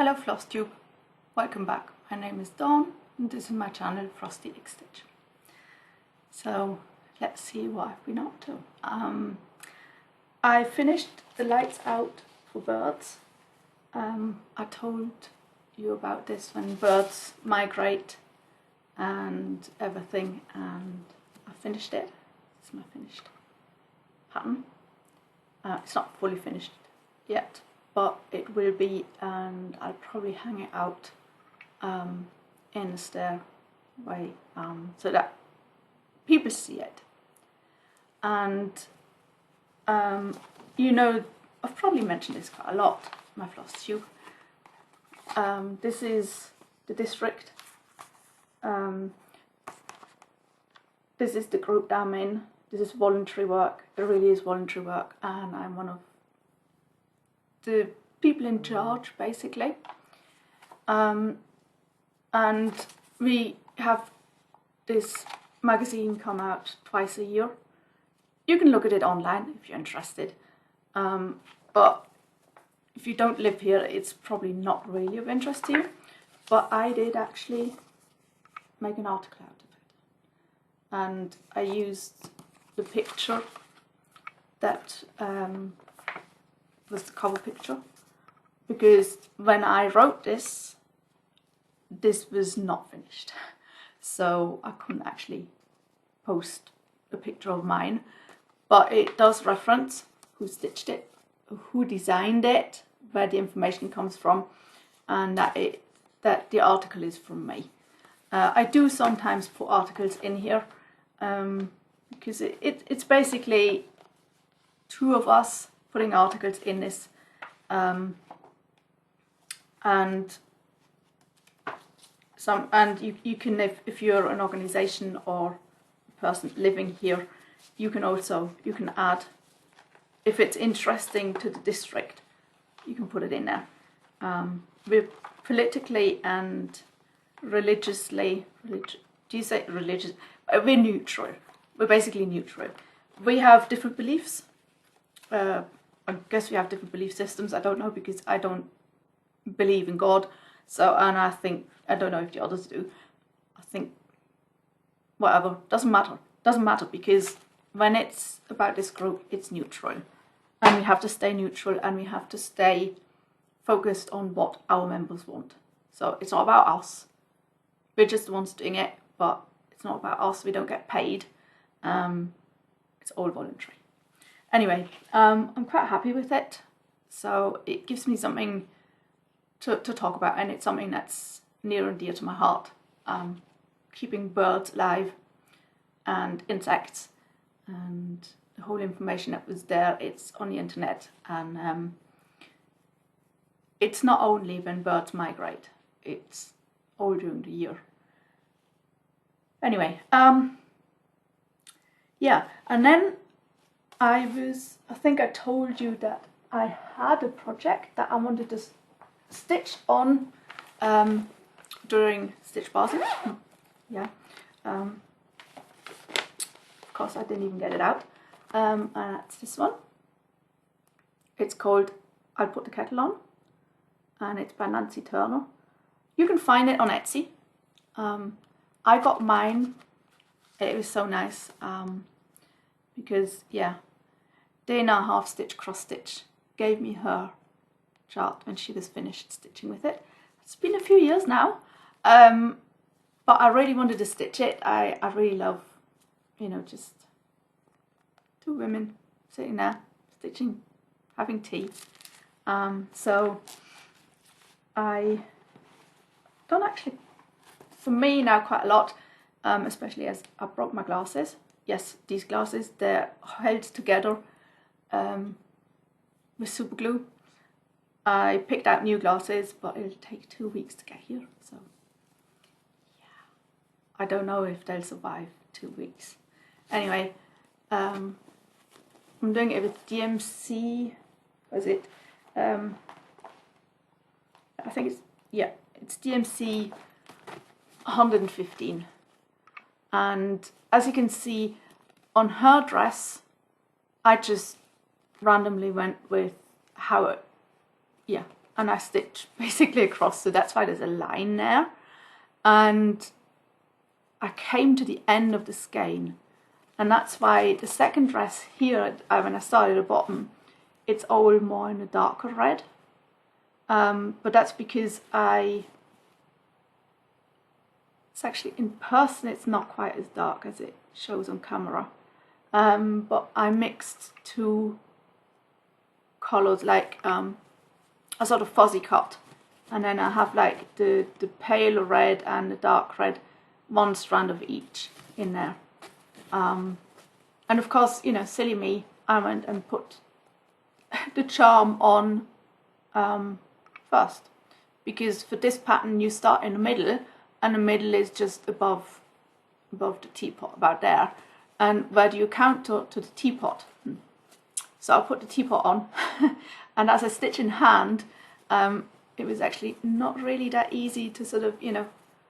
Hello Flosstube, welcome back. My name is Dawn and this is my channel Frosty XStitch. So let's see what I've been up to. I finished the lights out for birds. I told you about this when birds migrate and everything, and I finished it. This is my finished pattern. It's not fully finished yet, but it will be, and I'll probably hang it out in the stairway so that people see it. And you know, I've probably mentioned this quite a lot, my Flosstube. This is the district. This is the group that I'm in. This is voluntary work. It really is voluntary work, and I'm one of the people in charge, basically. And we have this magazine come out twice a year. You can look at it online if you're interested, but if you don't live here, it's probably not really of interest to you. But I did actually make an article out of it, and I used the picture that was the cover picture, because when I wrote this was not finished, so I couldn't actually post a picture of mine, but it does reference who stitched it, who designed it, where the information comes from, and that the article is from me. I do sometimes put articles in here because it's basically two of us putting articles in this, and you can, if you're an organization or a person living here, you can add, if it's interesting to the district, you can put it in there. We're politically and religiously, do you say religious? We're neutral. We're basically neutral. We have different beliefs. I guess we have different belief systems. I don't know, because I don't believe in God. So, and I don't know if the others do. I think whatever, doesn't matter. Doesn't matter, because when it's about this group, it's neutral. And we have to stay neutral, and we have to stay focused on what our members want. So it's not about us. We're just the ones doing it, but it's not about us. We don't get paid. It's all voluntary. Anyway, I'm quite happy with it. So it gives me something to talk about, and it's something that's near and dear to my heart. Keeping birds alive and insects, and the whole information that was there, it's on the internet, and it's not only when birds migrate, it's all during the year. Anyway, yeah, and then I think I told you that I had a project that I wanted to stitch on during StitchBasel. Yeah, of course I didn't even get it out. And that's this one. It's called I'll Put the Kettle On, and it's by Nancy Turner. You can find it on Etsy. I got mine. It was so nice because, yeah, Dana Half Stitch Cross Stitch gave me her chart when she was finished stitching with it. It's been a few years now, but I really wanted to stitch it. I really love, you know, just two women sitting there stitching, having tea. So I don't actually, for me now, quite a lot, especially as I broke my glasses. Yes, these glasses, they're held together with super glue. I picked out new glasses, but it'll take 2 weeks to get here, so yeah, I don't know if they'll survive 2 weeks. Anyway, I'm doing it with DMC, what is it? I think it's, yeah, it's DMC 115, and as you can see on her dress, I just randomly went with how it, yeah, and I stitch basically across, so that's why there's a line there. And I came to the end of the skein, and that's why the second dress here, when I started at the bottom, it's all more in a darker red. But that's because it's actually in person it's not quite as dark as it shows on camera. But I mixed two colours, like a sort of fuzzy cut, and then I have like the pale red and the dark red, one strand of each in there. And of course, you know, silly me, I went and put the charm on first, because for this pattern you start in the middle, and the middle is just above the teapot, about there. And where do you count to the teapot? So I put the teapot on, and as I stitch in hand, it was actually not really that easy to sort of, you know,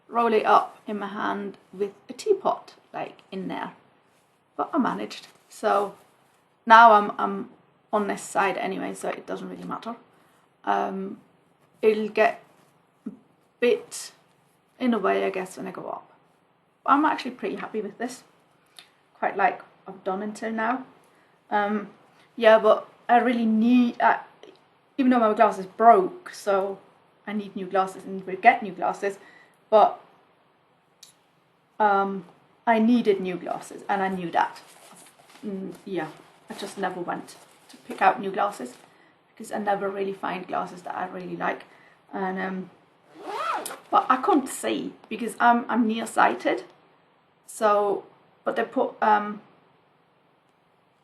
roll it up in my hand with a teapot like in there, but I managed. So now I'm on this side anyway, so it doesn't really matter. It'll get a bit in the way, I guess, when I go up. But I'm actually pretty happy with this. Quite like what I've done until now. Yeah, but I really need, even though my glasses broke, so I need new glasses and will get new glasses, but I needed new glasses, and I knew that. Yeah, I just never went to pick out new glasses, because I never really find glasses that I really like. And but I couldn't see because I'm nearsighted, so, but they put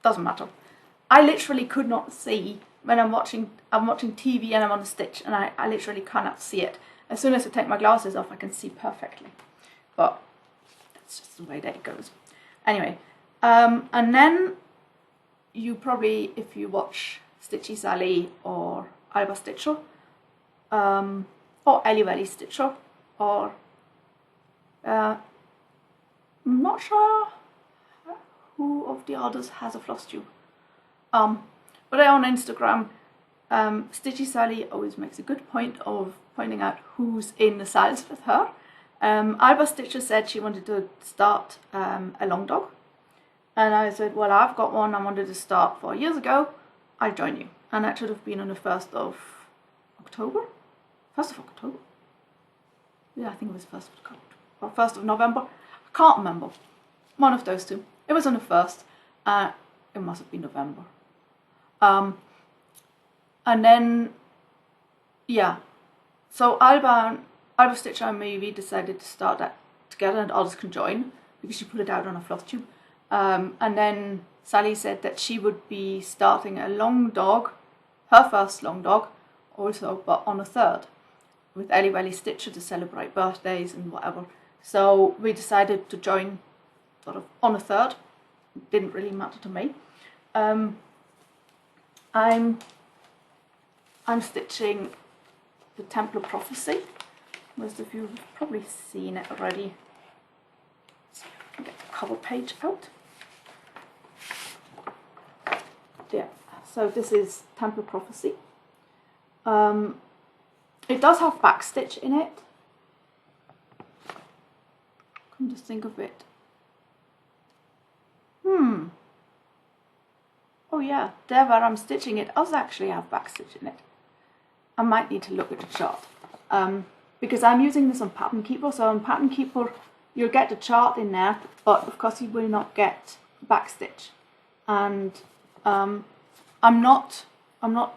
doesn't matter. I literally could not see when I'm watching TV and I'm on a stitch, and I literally cannot see it. As soon as I take my glasses off, I can see perfectly, but that's just the way that it goes. Anyway, and then you probably, if you watch Stitchy Sally or Alba Stitcher, or Ellie Welly Stitcher, or I'm not sure who of the others has a Flosstube. But on Instagram, Stitchy Sally always makes a good point of pointing out who's in the SALs with her. Alba Stitcher said she wanted to start a long dog, and I said, well, I've got one I wanted to start 4 years ago, I'll join you. And that should have been on the 1st of October? 1st of October? Yeah, I think it was 1st of October, or 1st of November, I can't remember, one of those two. It was on the 1st, it must have been November. And then, yeah, so Alba Stitcher and me, we decided to start that together, and others can join, because she put it out on a Flosstube. And then Sally said that she would be starting a long dog, her first long dog, also, but on the 3rd, with Ellie Welly Stitcher to celebrate birthdays and whatever. So we decided to join sort of on the 3rd. It didn't really matter to me. I'm stitching the Templar Prophecy. Most of you have probably seen it already. Let's see if I can get the cover page out. Yeah, so this is Templar Prophecy. It does have backstitch in it. Come to think of it. Oh yeah, there where I'm stitching it does actually have backstitch in it. I might need to look at the chart. Because I'm using this on Pattern Keeper, so on Pattern Keeper you'll get the chart in there, but of course you will not get backstitch. And I'm not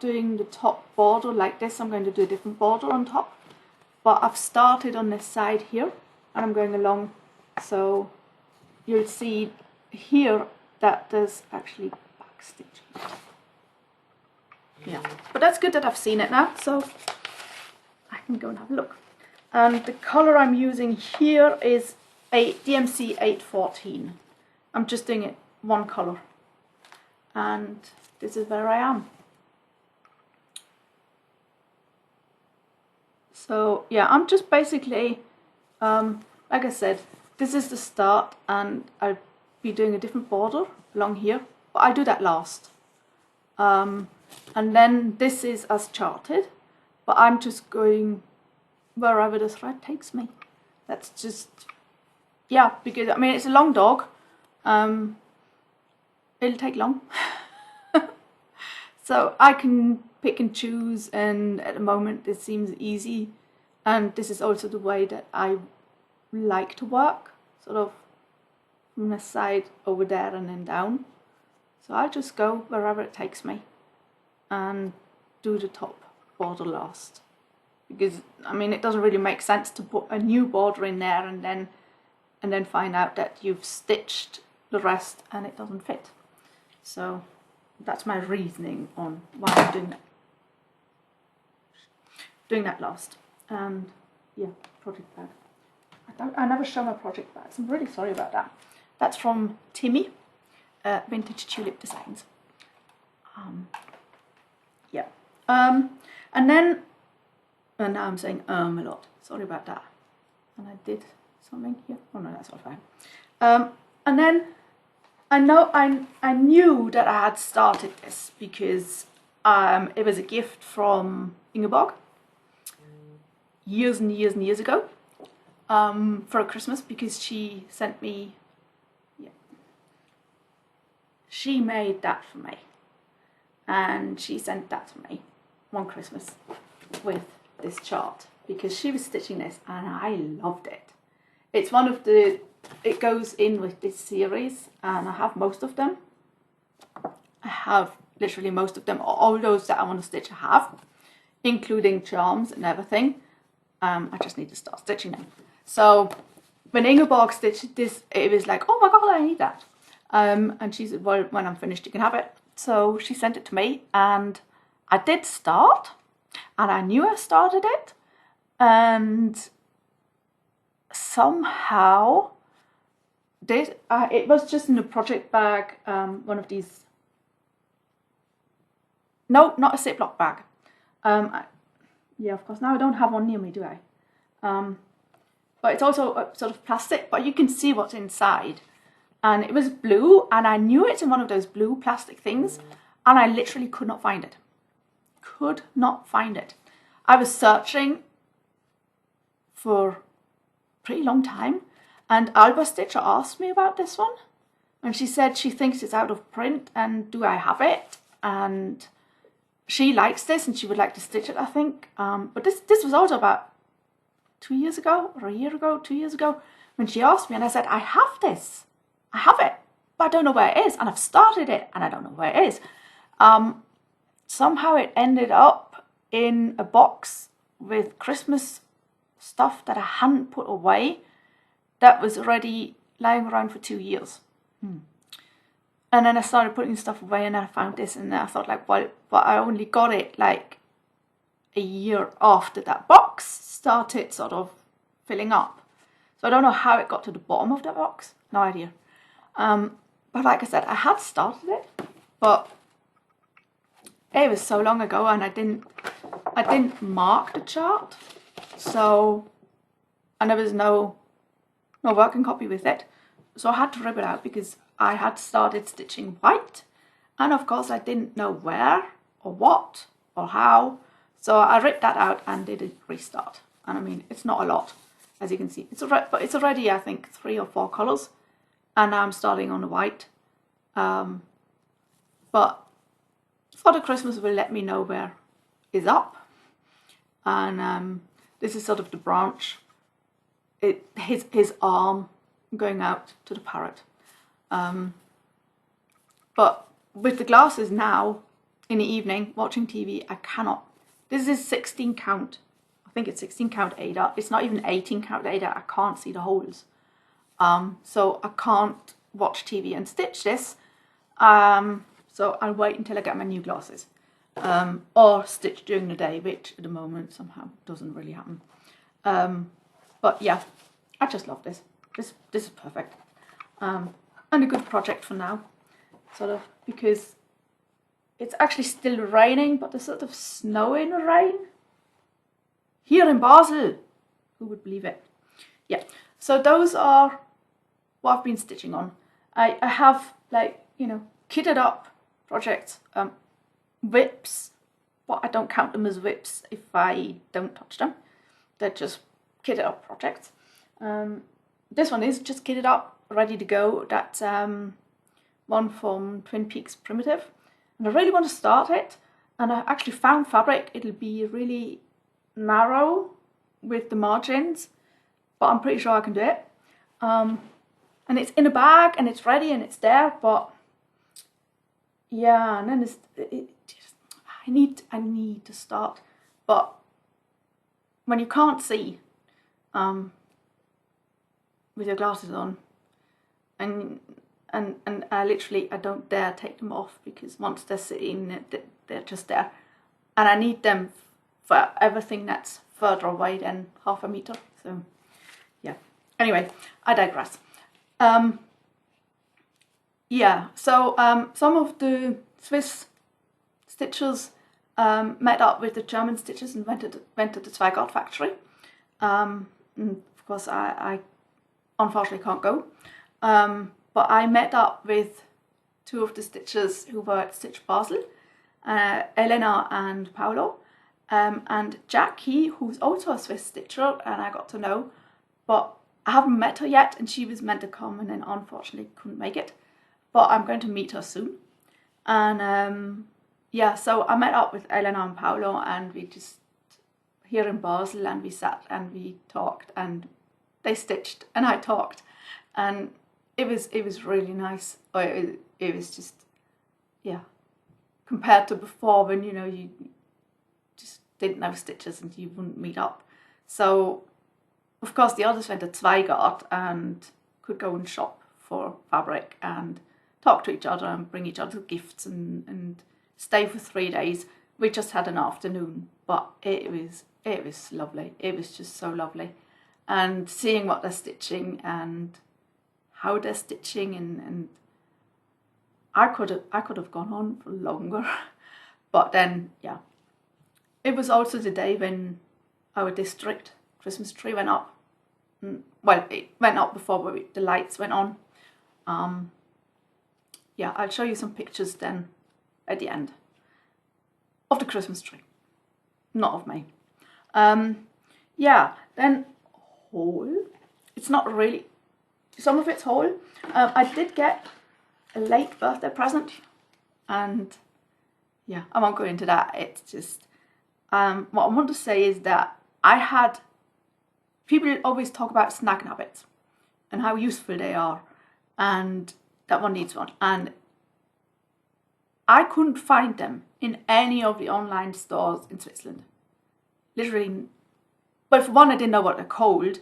doing the top border like this, I'm going to do a different border on top. But I've started on this side here, and I'm going along, so you'll see here that there's actually backstitch. Yeah, but that's good that I've seen it now, so I can go and have a look. And the colour I'm using here is a DMC 814. I'm just doing it one colour, and this is where I am. So yeah, I'm just basically, like I said, this is the start, and I'll be doing a different border along here, but I'll do that last. And then this is as charted, but I'm just going wherever the thread takes me. That's just, yeah, because I mean it's a long dog. It'll take long. So I can pick and choose, and at the moment it seems easy, and this is also the way that I like to work, sort of from the side over there and then down. So I just go wherever it takes me and do the top border last, because I mean it doesn't really make sense to put a new border in there and then find out that you've stitched the rest and it doesn't fit. So that's my reasoning on why I'm doing that last. And yeah, project bag. I never show my project bags. I'm really sorry about that. That's from Timmy, Vintage Tulip Designs. Yeah. And then, and now I'm saying a lot. Sorry about that. And I did something here. Oh no, that's all fine. And then I knew that I had started this because it was a gift from Ingeborg years and years and years ago for a Christmas, because she sent me, yeah, she made that for me, and she sent that to me one Christmas with this chart, because she was stitching this and I loved it. It's one of the, it goes in with this series, and I have most of them. I have literally most of them, all those that I want to stitch I have, including charms and everything. I just need to start stitching them. So when Ingeborg stitched this, it was like, oh my god, I need that. And she said, well, when I'm finished you can have it. So she sent it to me, and I did start, and I knew I started it, and somehow it was just in a project bag, one of these, no, not a Ziploc bag. Yeah, of course, now I don't have one near me, do I? But it's also a sort of plastic, but you can see what's inside. And it was blue, and I knew it's in one of those blue plastic things, and I literally could not find it. Could not find it. I was searching for a pretty long time, and Alba Stitcher asked me about this one, and she said she thinks it's out of print, and do I have it? And she likes this and she would like to stitch it, I think. But this was also about 2 years ago, or a year ago, 2 years ago, when she asked me, and I said, I have this. I have it, but I don't know where it is, and I've started it and I don't know where it is. Somehow it ended up in a box with Christmas stuff that I hadn't put away, that was already lying around for 2 years. And then I started putting stuff away, and then I found this, and then I thought, like, well, but I only got it like a year after that box started sort of filling up. So I don't know how it got to the bottom of the box, no idea. But like I said, I had started it, but it was so long ago, and I didn't mark the chart, so, and there was no working copy with it, so I had to rip it out because I had started stitching white, and of course I didn't know where or what or how, so I ripped that out and did a restart. And I mean, it's not a lot, as you can see, but it's already, I think, 3 or 4 colours, and now I'm starting on the white. But Father Christmas will let me know where is up, and this is sort of the branch, his arm going out to the parrot. But with the glasses now, in the evening, watching TV, I cannot. This is 16 count. I think it's 16 count Aida. It's not even 18 count Aida. I can't see the holes. So I can't watch TV and stitch this. So I'll wait until I get my new glasses. Or stitch during the day, which at the moment somehow doesn't really happen. But yeah, I just love this. This is perfect. And a good project for now, sort of, because it's actually still raining, but there's sort of snow in the rain here in Basel. Who would believe it? Yeah, so those are what I've been stitching on. I have, like, you know, kitted up projects, whips, but I don't count them as whips if I don't touch them. They're just kitted up projects. This one is just kitted up, ready to go. That's one from Twin Peaks Primitive, and I really want to start it, and I actually found fabric. It'll be really narrow with the margins, but I'm pretty sure I can do it. And it's in a bag and it's ready and it's there, but yeah, and then I need to start. But when you can't see with your glasses on, and I don't dare take them off, because once they're sitting, they're just there, and I need them for everything that's further away than half a meter. So yeah, anyway, I digress. Yeah, so some of the Swiss stitchers met up with the German stitchers and went to the Zweigart factory. And of course, I unfortunately can't go, but I met up with two of the stitchers who were at StitchBasel, Elena and Paolo, and Jackie, who's also a Swiss stitcher, and I got to know, but I haven't met her yet, and she was meant to come and then unfortunately couldn't make it, but I'm going to meet her soon. And yeah, so I met up with Elena and Paolo, and we just here in Basel, and we sat and we talked, and they stitched and I talked, and it was really nice. It was just, yeah, compared to before, when you just didn't have stitches and you wouldn't meet up. So of course the others went to Zweigart and could go and shop for fabric and talk to each other and bring each other gifts and stay for 3 days. We just had an afternoon, but it was lovely. It was just so lovely, and seeing what they're stitching and how they're stitching, and I could have gone on for longer, but then yeah, it was also the day when our district Christmas tree went up. Well, it went up before the lights went on. Yeah, I'll show you some pictures then at the end of the Christmas tree, not of me. Yeah, then haul. It's not really, some of it's haul. I did get a late birthday present, and yeah, I won't go into that. It's just, what I want to say is that people always talk about snag nabbits and how useful they are, and that one needs one, and I couldn't find them in any of the online stores in Switzerland. Literally, well, for one, I didn't know what they're called,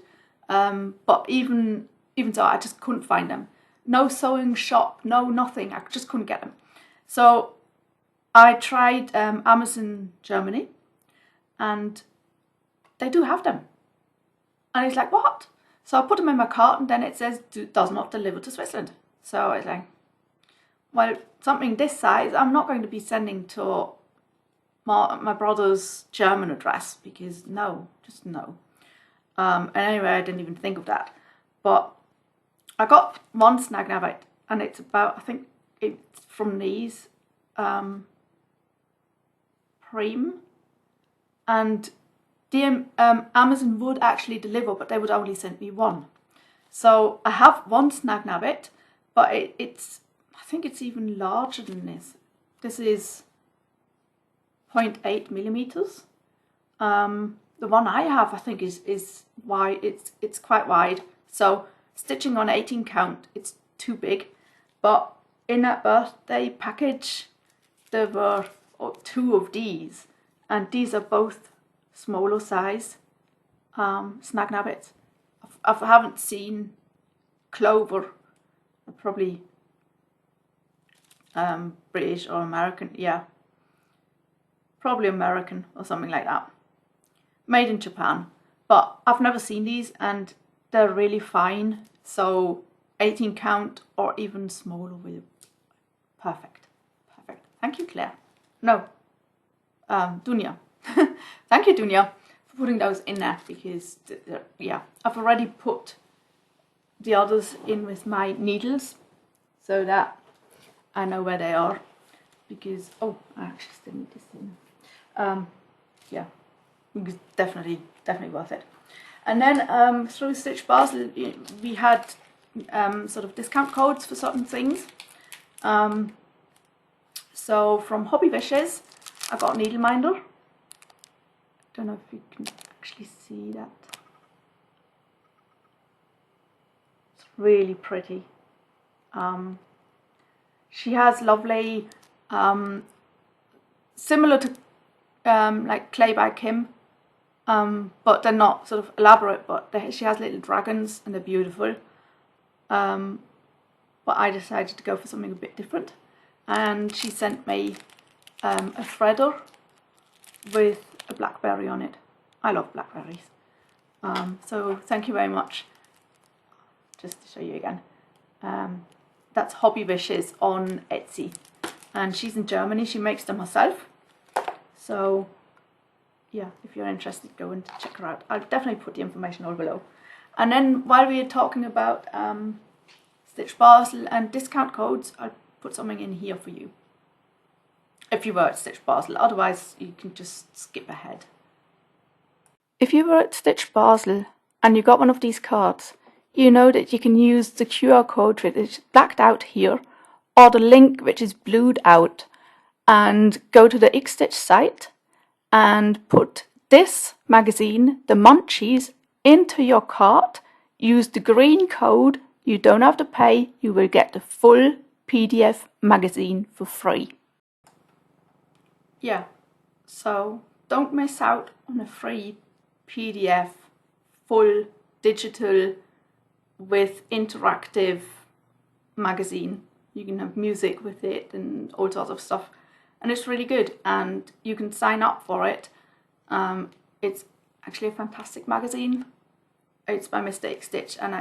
but even so, I just couldn't find them. No sewing shop, no nothing. I just couldn't get them. So I tried Amazon Germany, and they do have them. And it's like, what? So I put them in my cart, and then it says does not deliver to Switzerland. So I was like, well, something this size, I'm not going to be sending to my brother's German address, because no, just no. And anyway, I didn't even think of that. But I got one snag nabbit, and it's about, I think it's from these, creme, and the Amazon would actually deliver, but they would only send me one. So I have one snag nabbit, but it's, I think it's even larger than this. This is 0.8 millimeters. The one I have, I think, is wide. It's quite wide. So stitching on 18 count, it's too big. But in that birthday package, there were two of these, and these are both smaller size snag nabbits. I haven't seen Clover, probably British or American, yeah, probably American or something like that, made in Japan, but I've never seen these, and they're really fine. So 18 count or even smaller will perfect. Thank you, Claire. No, Dunya. Thank you, Dunya, for putting those in there, because yeah, I've already put the others in with my needles so that I know where they are, because, oh, I actually still need this in. Yeah, definitely worth it. And then through StitchBasel we had sort of discount codes for certain things. So from Hobby Wishes I got a needle minder. Don't know if you can actually see that. It's really pretty. She has lovely, similar to like Clay by Kim, but they're not sort of elaborate, but she has little dragons and they're beautiful. But I decided to go for something a bit different, and she sent me a threader with a blackberry on it. I love blackberries. So thank you very much. Just to show you again. That's Hobby Wishes on Etsy, and she's in Germany. She makes them herself. So yeah, if you're interested, go and check her out. I'll definitely put the information all below. And then while we are talking about StitchBasel and discount codes, I'll put something in here for you if you were at StitchBasel. Otherwise you can just skip ahead. If you were at StitchBasel and you got one of these cards, you know that you can use the QR code which is blacked out here, or the link which is blued out, and go to the XStitch site and put this magazine, the Munchies, into your cart. Use the green code. You don't have to pay. You will get the full PDF magazine for free. Yeah, so don't miss out on a free PDF, full digital with interactive magazine. You can have music with it and all sorts of stuff, and it's really good, and you can sign up for it. It's actually a fantastic magazine. It's by Mr. XStitch, and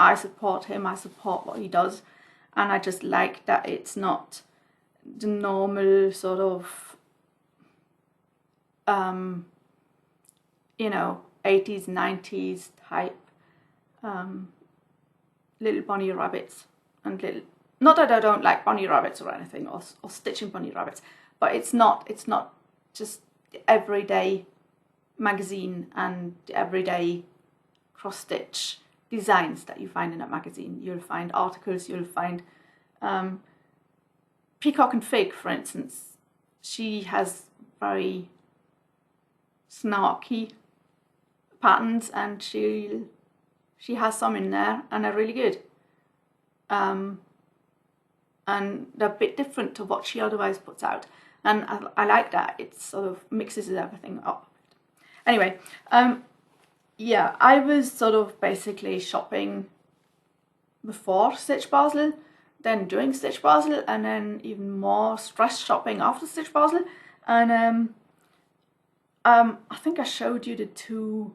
I support him. I support what he does, and I just like that it's not the normal sort of you know, 80s 90s type little bunny rabbits, and little, not that I don't like bunny rabbits or anything, or stitching bunny rabbits, but it's not just the everyday magazine and the everyday cross stitch designs that you find in that magazine. You'll find articles, you'll find Peacock and Fig, for instance. She has very snarky patterns, and she has some in there, and they're really good. And they're a bit different to what she otherwise puts out, and I like that. It sort of mixes everything up. Anyway, yeah, I was sort of basically shopping before StitchBasel, then doing StitchBasel, and then even more stress shopping after StitchBasel. And I think I showed you the two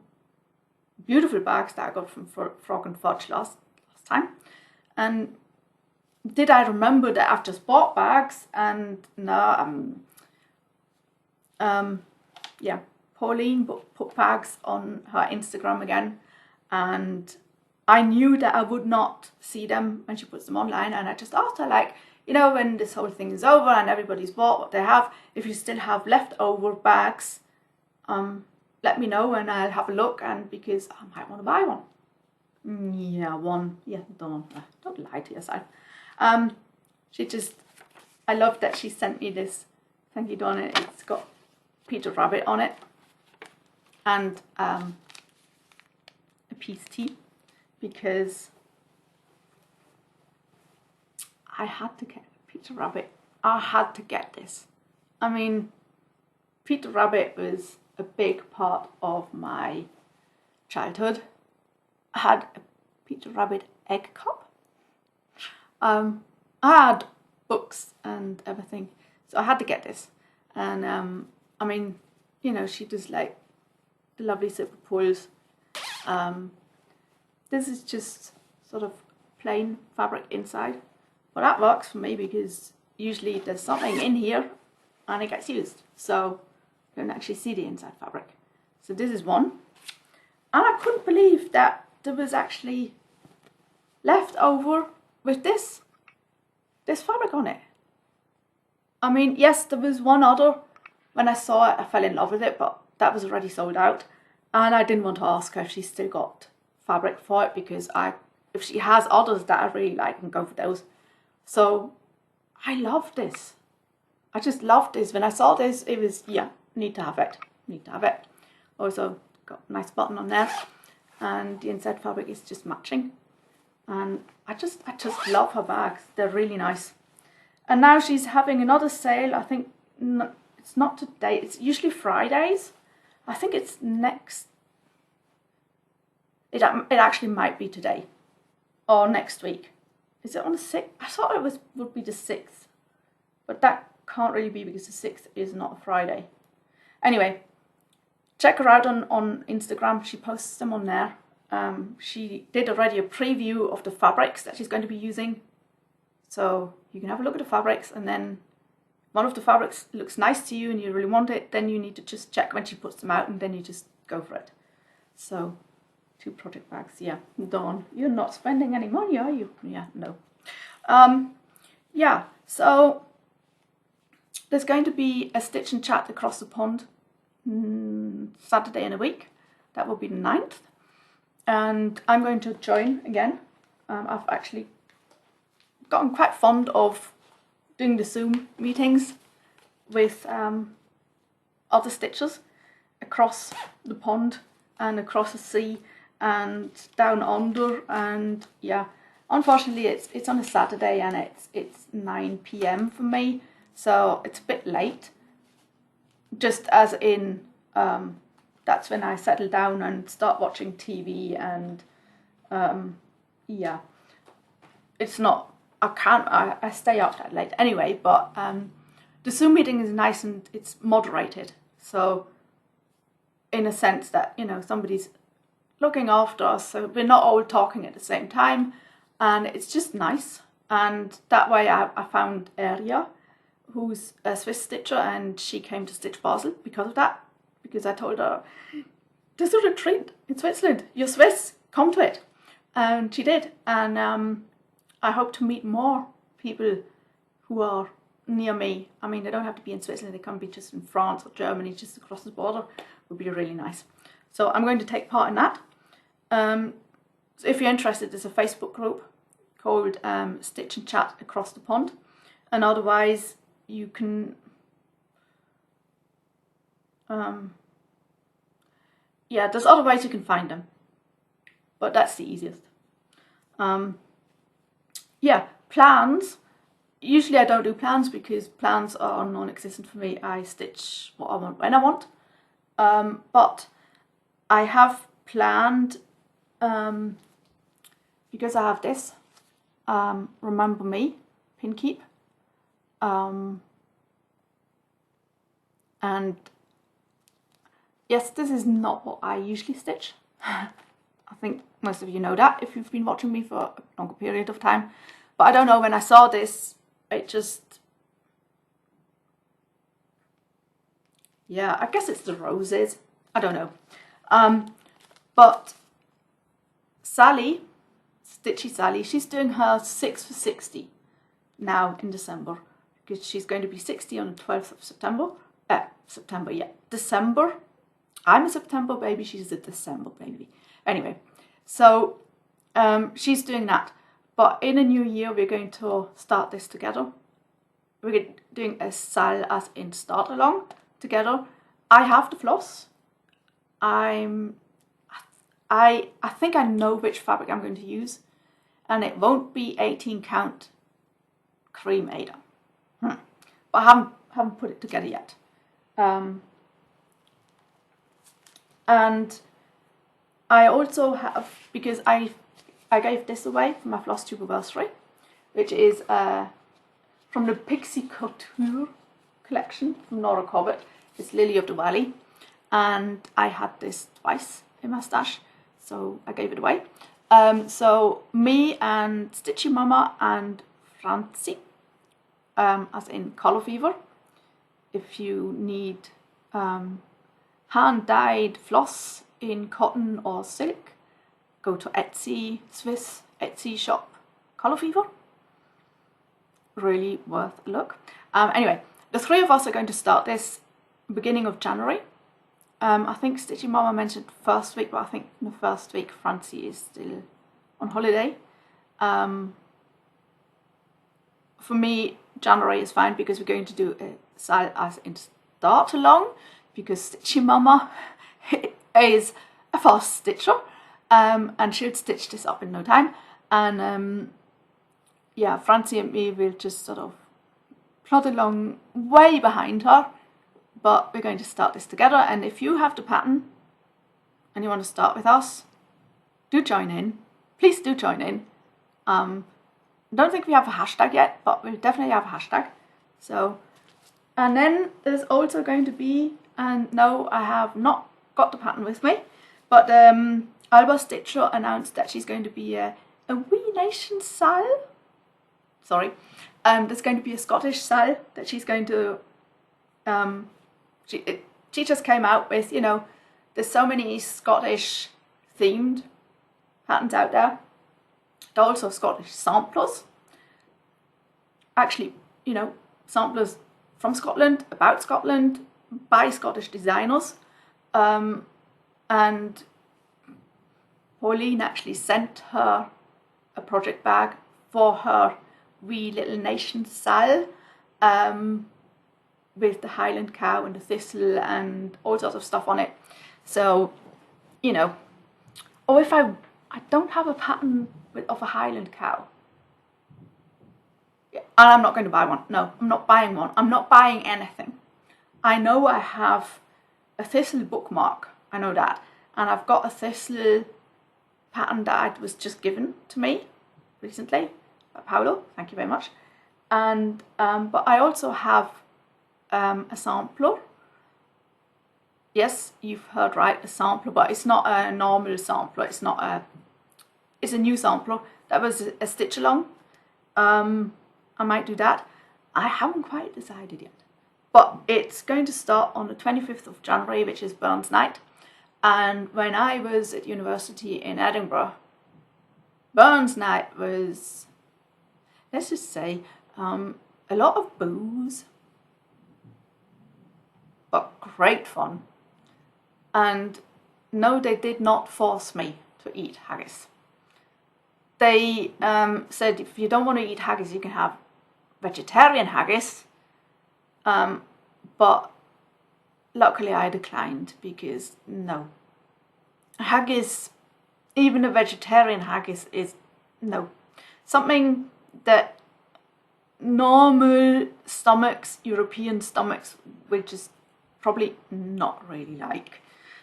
beautiful bags that I got from Frog and Fudge last time. And did I remember that I've just bought bags? And no, yeah, Pauline put bags on her Instagram again, and I knew that I would not see them when she puts them online, and I just asked her, like, you know, when this whole thing is over and everybody's bought what they have, if you still have leftover bags, let me know and I'll have a look, and because I might want to buy one. Yeah, one. Yeah, don't lie to yourself. She just, I love that she sent me this. Thank you, Donna. It's got Peter Rabbit on it, and a peace tea, because I had to get Peter Rabbit. I had to get this. I mean, Peter Rabbit was a big part of my childhood. I had a Peter Rabbit egg cup. I had books and everything, so I had to get this. And I mean, you know, she does like the lovely zipper pulls. This is just sort of plain fabric inside, but that works for me because usually there's something in here and it gets used, so you don't actually see the inside fabric. So this is one, and I couldn't believe that there was actually left over with this fabric on it. I mean, yes, there was one order. When I saw it, I fell in love with it, but that was already sold out. And I didn't want to ask her if she's still got fabric for it, because if she has orders that I really like, I can go for those. So I love this. I just loved this. When I saw this, it was, yeah, need to have it. Need to have it. Also got a nice button on there. And the inside fabric is just matching. And I just love her bags. They're really nice. And now she's having another sale. I think it's not today. It's usually Fridays. I think it's next. It actually might be today or next week. Is it on the 6th? I thought it would be the 6th, but that can't really be because the 6th is not a Friday. Anyway, check her out on Instagram. She posts them on there. She did already a preview of the fabrics that she's going to be using. So you can have a look at the fabrics, and then one of the fabrics looks nice to you and you really want it, then you need to just check when she puts them out, and then you just go for it. So 2 project bags, yeah. Dawn, you're not spending any money, are you? Yeah, no. Yeah, so there's going to be a stitch and chat across the pond Saturday in a week. That will be the 9th. And I'm going to join again. I've actually gotten quite fond of doing the Zoom meetings with other stitchers across the pond and across the sea and down under. And yeah, unfortunately it's on a Saturday and it's 9 PM for me, so it's a bit late. Just as in that's when I settle down and start watching TV, and yeah, it's not, I stay up that late anyway, but the Zoom meeting is nice and it's moderated, so in a sense that, you know, somebody's looking after us, so we're not all talking at the same time, and it's just nice. And that way I found Aida, who's a Swiss stitcher, and she came to StitchBasel because of that, because I told her, there's a retreat in Switzerland, you're Swiss, come to it. And she did, and I hope to meet more people who are near me. I mean, they don't have to be in Switzerland, they can be just in France or Germany, just across the border. Would be really nice. So I'm going to take part in that. So if you're interested, there's a Facebook group called Stitch and Chat Across the Pond, and otherwise you can yeah, there's other ways you can find them, but that's the easiest. Yeah, plans. Usually I don't do plans because plans are non-existent for me. I stitch what I want when I want. But I have planned, because I have this, Remember Me, pin keep. And yes, this is not what I usually stitch. I think most of you know that if you've been watching me for a longer period of time. But I don't know, when I saw this, it just, yeah, I guess it's the roses. I don't know. But Sally, Stitchy Sally, she's doing her 6 for 60 now in December, because she's going to be 60 on the 12th of September. December. I'm a September baby, she's a December baby. Anyway, so she's doing that. But in a new year, we're going to start this together. We're doing a SAL, as in start along, together. I have the floss. I think I know which fabric I'm going to use, and it won't be 18 count creme Aida. But I haven't put it together yet. And I also have, because I gave this away for my Flosstube anniversary, which is from the Pixie Couture collection from Nora Corbett. It's Lily of the Valley, and I had this twice in my stash, so I gave it away. So me and Stitchy Mama and Francie, as in Color Fever. If you need hand-dyed floss in cotton or silk, go to Etsy, Swiss Etsy shop, Color Fever. Really worth a look. Anyway, the three of us are going to start this beginning of January. I think Stitching Mama mentioned first week, but I think in the first week Francie is still on holiday. For me, January is fine because we're going to do a SAL as in start along, because Stitching Mama is a fast stitcher, and she'll stitch this up in no time. And yeah, Francie and me will just sort of plod along way behind her, but we're going to start this together. And if you have the pattern and you want to start with us, do join in. Please do join in. I don't think we have a hashtag yet, but we'll definitely have a hashtag. So, and then there's also going to be, and no, I have not got the pattern with me, but Alba Stitcher announced that she's going to be a Wee Nation SAL. Sorry, there's going to be a Scottish SAL that she's going to. She just came out with, you know, there's so many Scottish themed patterns out there. There are also Scottish samplers. Actually, you know, samplers from Scotland, about Scotland, by Scottish designers. And Pauline actually sent her a project bag for her Wee Little Nation SAL, with the Highland cow and the thistle and all sorts of stuff on it. So, you know, or if I don't have a pattern of a Highland cow, and I'm not going to buy one. No, I'm not buying one. I'm not buying anything. I know I have a thistle bookmark, I know that, and I've got a thistle pattern that was just given to me recently by Paolo, thank you very much. And but I also have a sampler. Yes, you've heard right, a sampler, but it's not a normal sampler. It's not a. It's a new sampler. That was a stitch along. I might do that. I haven't quite decided yet, but it's going to start on the 25th of January, which is Burns Night. And when I was at university in Edinburgh, Burns Night was, let's just say, a lot of booze, but great fun. And no, they did not force me to eat haggis. They said if you don't want to eat haggis, you can have vegetarian haggis. But luckily I declined, because no. Haggis, even a vegetarian haggis, is no. Something that normal stomachs, European stomachs, will just probably not really like.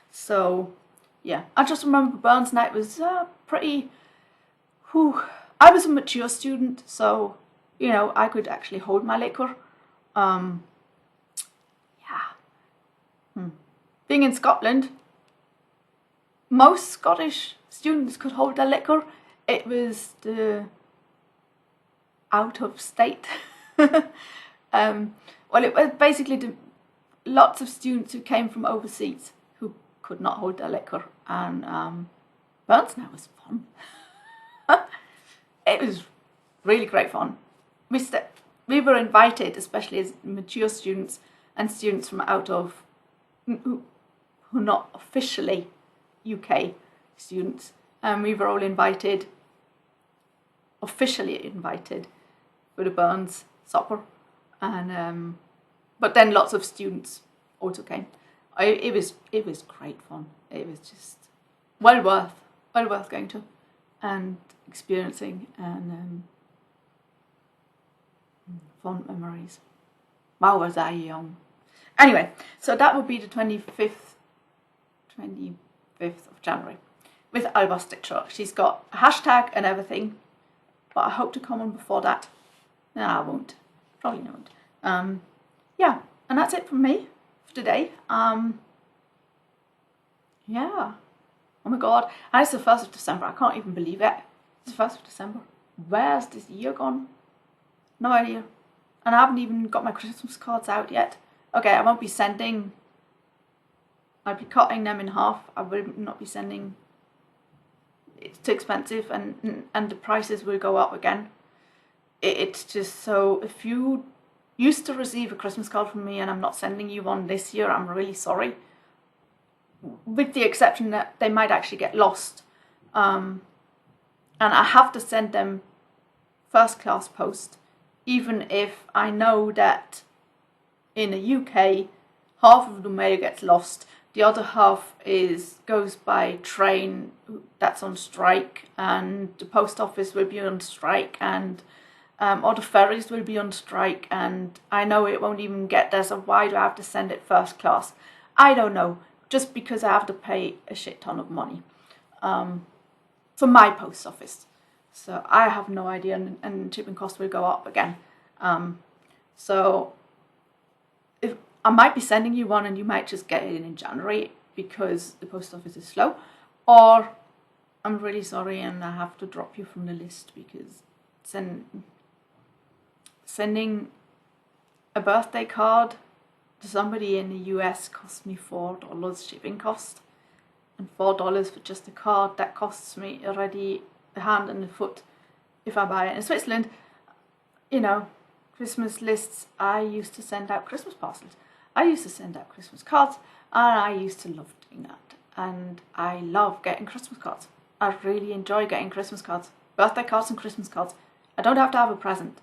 So yeah, I just remember Burns Night was pretty. I was a mature student, so you know I could actually hold my liquor. Being in Scotland, most Scottish students could hold their liquor. It was the out of state. Well, it was basically lots of students who came from overseas who could not hold their liquor, and Burns Night was fun. It was really great fun. We were invited, especially as mature students and students from out of who are not officially UK students, and we were all invited, officially invited, for the Burns supper, and but then lots of students also came. It was great fun. It was just well worth going to and experiencing, and fond memories. Wow, was I young. Anyway, so that would be the 25th of January with Alba Stitcher. She's got a hashtag and everything, but I hope to come on before that. No, I won't. Probably not. Yeah, and that's it from me for today. Yeah. Oh my god, and it's the 1st of December. I can't even believe it. It's the 1st of December. Where's this year gone? No idea. And I haven't even got my Christmas cards out yet. Okay, I won't be sending. I'll be cutting them in half. I will not be sending. It's too expensive, and the prices will go up again. It's just so, if you used to receive a Christmas card from me and I'm not sending you one this year, I'm really sorry. With the exception that they might actually get lost. And I have to send them first class post, even if I know that in the UK, half of the mail gets lost. The other half goes by train that's on strike, and the post office will be on strike, and other ferries will be on strike, and I know it won't even get there, so why do I have to send it first class? I don't know, just because I have to pay a shit ton of money for my post office. So I have no idea, and shipping costs will go up again. So if I might be sending you one and you might just get it in January because the post office is slow, or I'm really sorry and I have to drop you from the list because sending a birthday card to somebody in the US costs me $4 shipping cost, and $4 for just a card, that costs me already a hand and a foot if I buy it in Switzerland. You know, Christmas lists, I used to send out Christmas parcels. I used to send out Christmas cards, and I used to love doing that. And I love getting Christmas cards. I really enjoy getting Christmas cards. Birthday cards and Christmas cards. I don't have to have a present,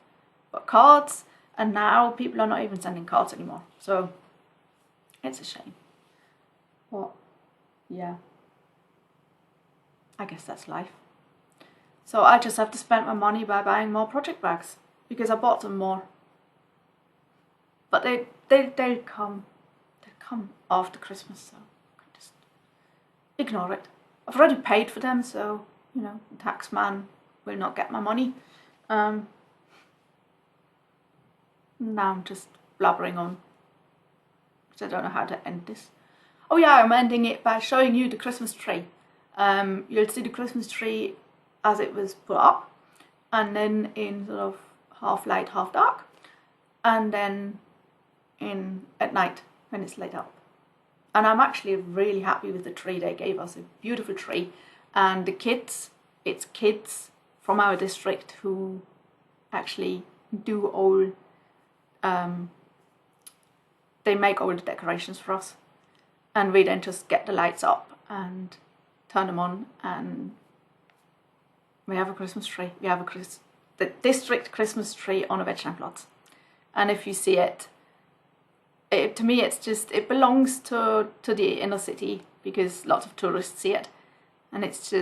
but cards, and now people are not even sending cards anymore. So it's a shame. But yeah, I guess that's life. So I just have to spend my money by buying more project bags because I bought them more. But they'll come after Christmas, so I can just ignore it. I've already paid for them, so you know, the tax man will not get my money. Now I'm just blabbering on because I don't know how to end this. Oh yeah, I'm ending it by showing you the Christmas tree. You'll see the Christmas tree as it was put up, and then in sort of half light, half dark, and then at night when it's lit up. And I'm actually really happy with the tree they gave us. A beautiful tree, and it's kids from our district who actually do all they make all the decorations for us, and we then just get the lights up and turn them on, and we have a Christmas tree. We have the district Christmas tree on a vegetable plot. And if you see it, to me it's just, it belongs to the inner city because lots of tourists see it, and it's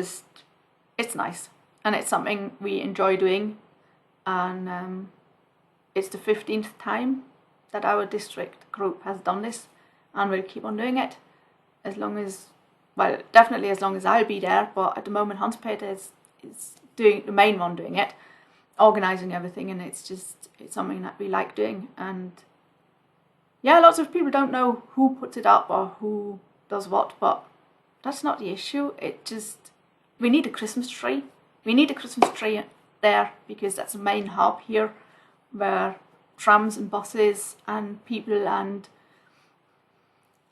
nice, and it's something we enjoy doing. And it's the 15th time that our district group has done this, and we'll keep on doing it as long as, well, definitely as long as I'll be there. But at the moment Hans Peter is doing the main one, doing it, organising everything, and it's something that we like doing. And yeah, lots of people don't know who puts it up or who does what, but that's not the issue. We need a Christmas tree. We need a Christmas tree there because that's the main hub here where trams and buses and people, and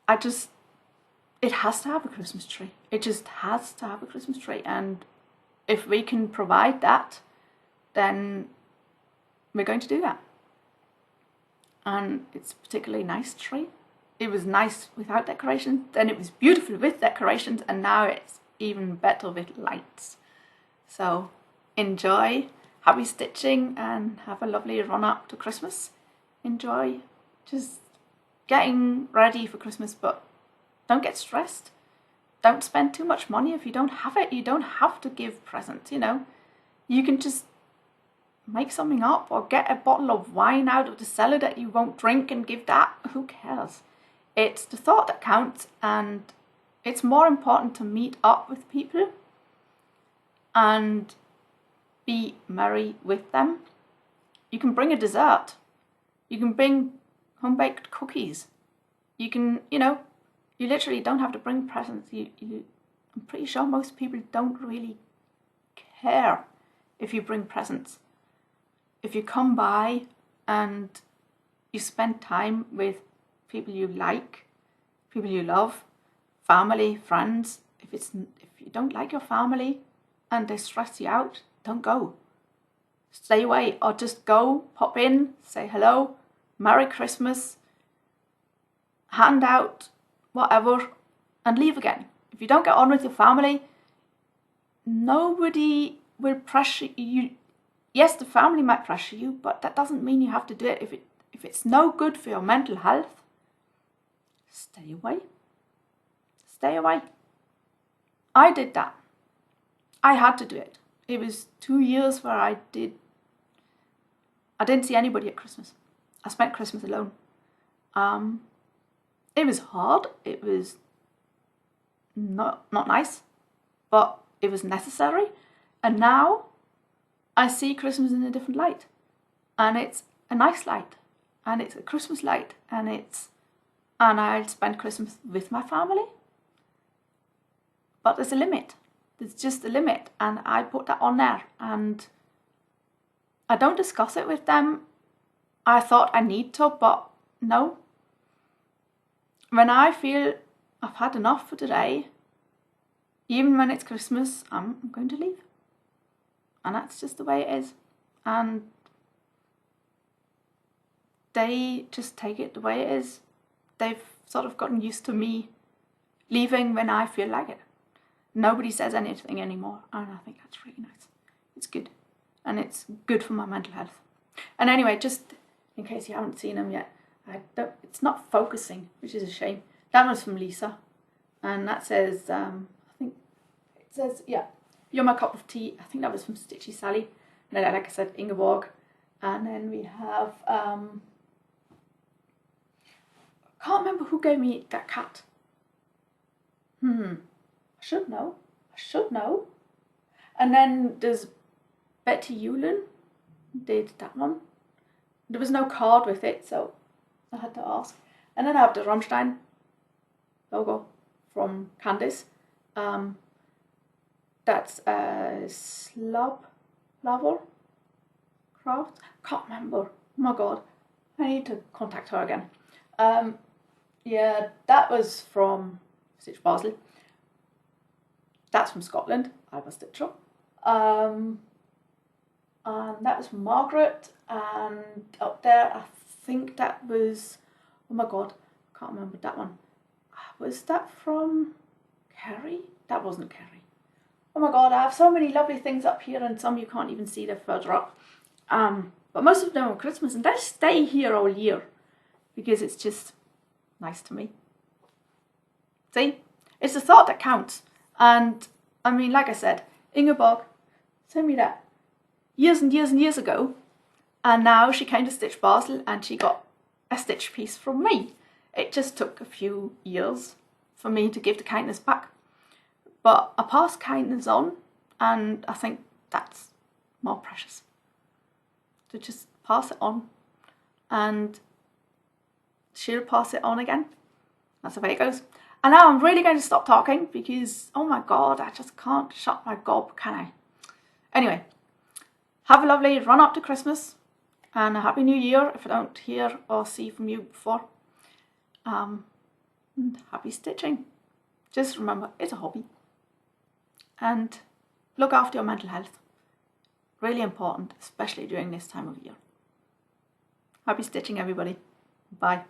it has to have a Christmas tree. It just has to have a Christmas tree, and if we can provide that, then we're going to do that. And it's a particularly nice tree. It was nice without decorations, then it was beautiful with decorations, and now it's even better with lights. So enjoy, happy stitching, and have a lovely run up to Christmas. Enjoy just getting ready for Christmas, but don't get stressed. Don't spend too much money if you don't have it. You don't have to give presents, you know. You can just make something up or get a bottle of wine out of the cellar that you won't drink and give that. Who cares? It's the thought that counts, and it's more important to meet up with people and be merry with them. You can bring a dessert. You can bring home-baked cookies. You can, you know, you literally don't have to bring presents. I'm pretty sure most people don't really care if you bring presents. If you come by and you spend time with people you like, people you love, family, friends. If you don't like your family and they stress you out, don't go. Stay away, or just go, pop in, say hello, Merry Christmas, hand out whatever, and leave again. If you don't get on with your family, nobody will pressure you. Yes, the family might pressure you, but that doesn't mean you have to do it. If it's no good for your mental health, stay away. Stay away. I did that. I had to do it. It was 2 years where I didn't see anybody at Christmas. I spent Christmas alone. It was hard. It was not nice, but it was necessary. And now I see Christmas in a different light, and it's a nice light, and it's a Christmas light, and I'll spend Christmas with my family. But there's a limit. There's just a limit, and I put that on there, and I don't discuss it with them. I thought I need to, but no. When I feel I've had enough for today, even when it's Christmas, I'm going to leave. And that's just the way it is. And they just take it the way it is. They've sort of gotten used to me leaving when I feel like it. Nobody says anything anymore, and I think that's really nice. It's good, and it's good for my mental health. And anyway, just in case you haven't seen them yet, it's not focusing, which is a shame. That was from Lisa, and that says, I think it says, yeah, you're my cup of tea. I think that was from Stitchy Sally, and then, like I said, Ingeborg. And then we have, I can't remember who gave me that cat. I should know. And then there's Betty Yulin did that one. There was no card with it, so I had to ask. And then I have the Rammstein logo from Candice. That's a Slab Laver Craft. Can't remember. Oh my god, I need to contact her again. Yeah, that was from StitchBasel. That's from Scotland. I was Stitcher. And that was from Margaret. And up there, I think that was, oh my god, I can't remember that one. Was that from Kerry? That wasn't Kerry. Oh my god, I have so many lovely things up here, and some you can't even see, they're further up. But most of them are Christmas, and they stay here all year because it's just nice to me. See, it's the thought that counts. And I mean, like I said, Ingeborg sent me that years and years and years ago, and now she came to StitchBasel and she got a stitch piece from me. It just took a few years for me to give the kindness back, but I pass kindness on, and I think that's more precious, to just pass it on, and she'll pass it on again. That's the way it goes. And now I'm really going to stop talking because, oh my god, I just can't shut my gob, can I? Anyway, have a lovely run up to Christmas and a Happy New Year if I don't hear or see from you before. And happy stitching. Just remember, it's a hobby. And look after your mental health. Really important, especially during this time of year. Happy stitching, everybody. Bye.